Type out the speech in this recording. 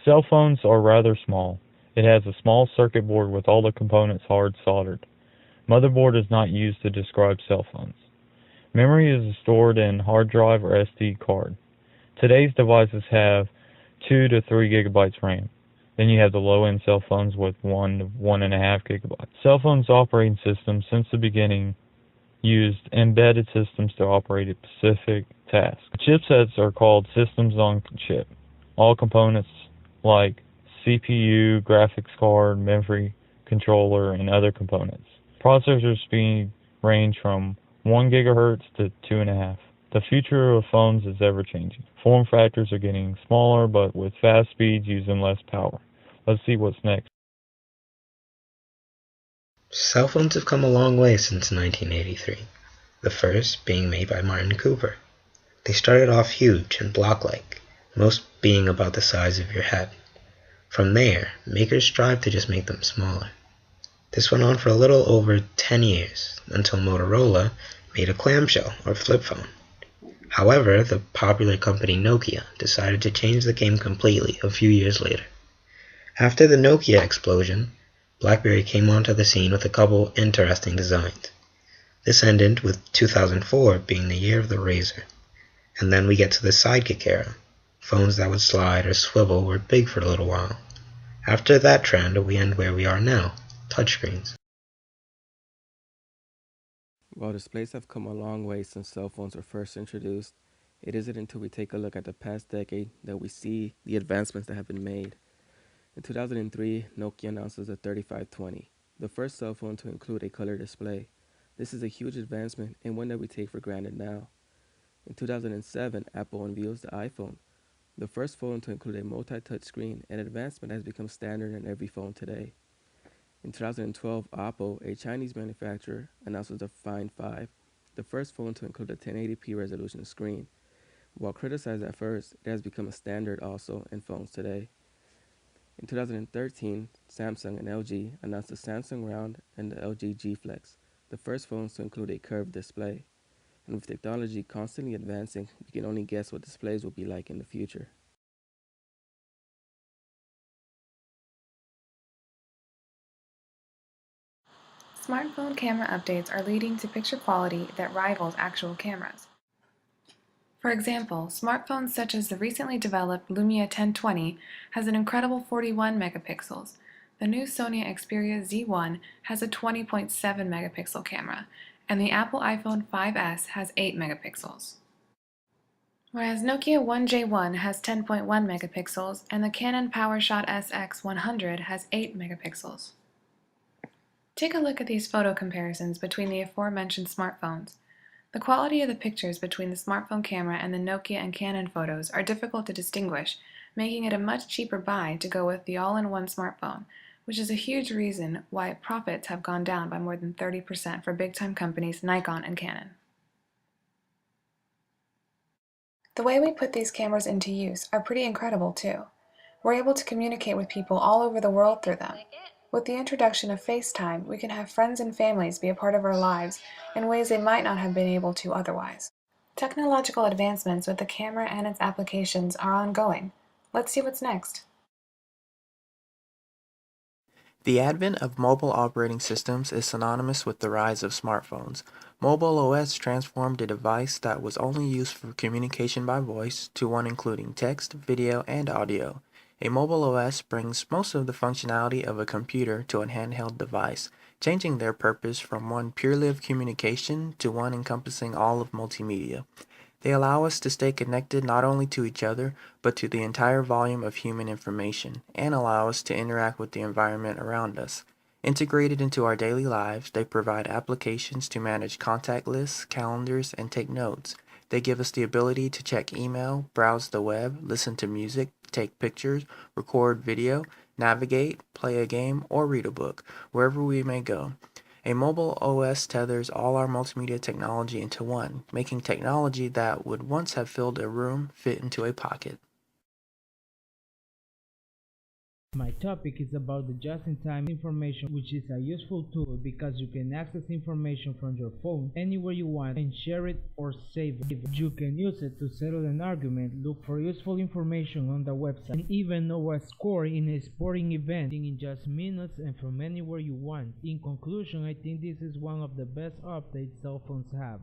Cell phones are rather small. It has a small circuit board with all the components hard soldered. Motherboard is not used to describe cell phones. Memory is stored in hard drive or SD card. Today's devices have 2 to 3 gigabytes RAM. Then you have the low-end cell phones with 1 to 1.5 gigabytes. Cell phones operating systems since the beginning used embedded systems to operate a specific task. Chipsets are called systems on chip. All components like CPU, graphics card, memory, controller, and other components. Processor speed range from 1 gigahertz to 2.5. The future of phones is ever changing. Form factors are getting smaller, but with fast speeds using less power. Let's see what's next. Cell phones have come a long way since 1983, the first being made by Martin Cooper. They started off huge and block-like, most being about the size of your head. From there, makers strived to just make them smaller. This went on for a little over 10 years, until Motorola made a clamshell or flip phone. However, the popular company Nokia decided to change the game completely a few years later. After the Nokia explosion, BlackBerry came onto the scene with a couple interesting designs. This ended with 2004 being the year of the Razr. And then we get to the Sidekick era. Phones that would slide or swivel were big for a little while. After that trend, we end where we are now, touchscreens. While displays have come a long way since cell phones were first introduced, it isn't until we take a look at the past decade that we see the advancements that have been made. In 2003, Nokia announces the 3520, the first cell phone to include a color display. This is a huge advancement and one that we take for granted now. In 2007, Apple unveils the iPhone, the first phone to include a multi-touch screen, an advancement that has become standard in every phone today. In 2012, Oppo, a Chinese manufacturer, announces the Find 5, the first phone to include a 1080p resolution screen. While criticized at first, it has become a standard also in phones today. In 2013, Samsung and LG announced the Samsung Round and the LG G Flex, the first phones to include a curved display. And with technology constantly advancing, we can only guess what displays will be like in the future. Smartphone camera updates are leading to picture quality that rivals actual cameras. For example, smartphones such as the recently developed Lumia 1020 has an incredible 41 megapixels. The new Sony Xperia Z1 has a 20.7 megapixel camera, and the Apple iPhone 5S has 8 megapixels. Whereas Nokia 1J1 has 10.1 megapixels and the Canon PowerShot SX100 has 8 megapixels. Take a look at these photo comparisons between the aforementioned smartphones. The quality of the pictures between the smartphone camera and the Nokia and Canon photos are difficult to distinguish, making it a much cheaper buy to go with the all-in-one smartphone, which is a huge reason why profits have gone down by more than 30% for big-time companies Nikon and Canon. The way we put these cameras into use are pretty incredible too. We're able to communicate with people all over the world through them. With the introduction of FaceTime, we can have friends and families be a part of our lives in ways they might not have been able to otherwise. Technological advancements with the camera and its applications are ongoing. Let's see what's next. The advent of mobile operating systems is synonymous with the rise of smartphones. Mobile OS transformed a device that was only used for communication by voice to one including text, video, and audio. A mobile OS brings most of the functionality of a computer to a handheld device, changing their purpose from one purely of communication to one encompassing all of multimedia. They allow us to stay connected not only to each other, but to the entire volume of human information, and allow us to interact with the environment around us. Integrated into our daily lives, they provide applications to manage contact lists, calendars, and take notes. They give us the ability to check email, browse the web, listen to music, take pictures, record video, navigate, play a game, or read a book, wherever we may go. A mobile OS tethers all our multimedia technology into one, making technology that would once have filled a room fit into a pocket. My topic is about the just-in-time information, which is a useful tool because you can access information from your phone anywhere you want and share it or save it. You can use it to settle an argument, look for useful information on the website, and even know a score in a sporting event in just minutes and from anywhere you want. In conclusion, I think this is one of the best updates cell phones have.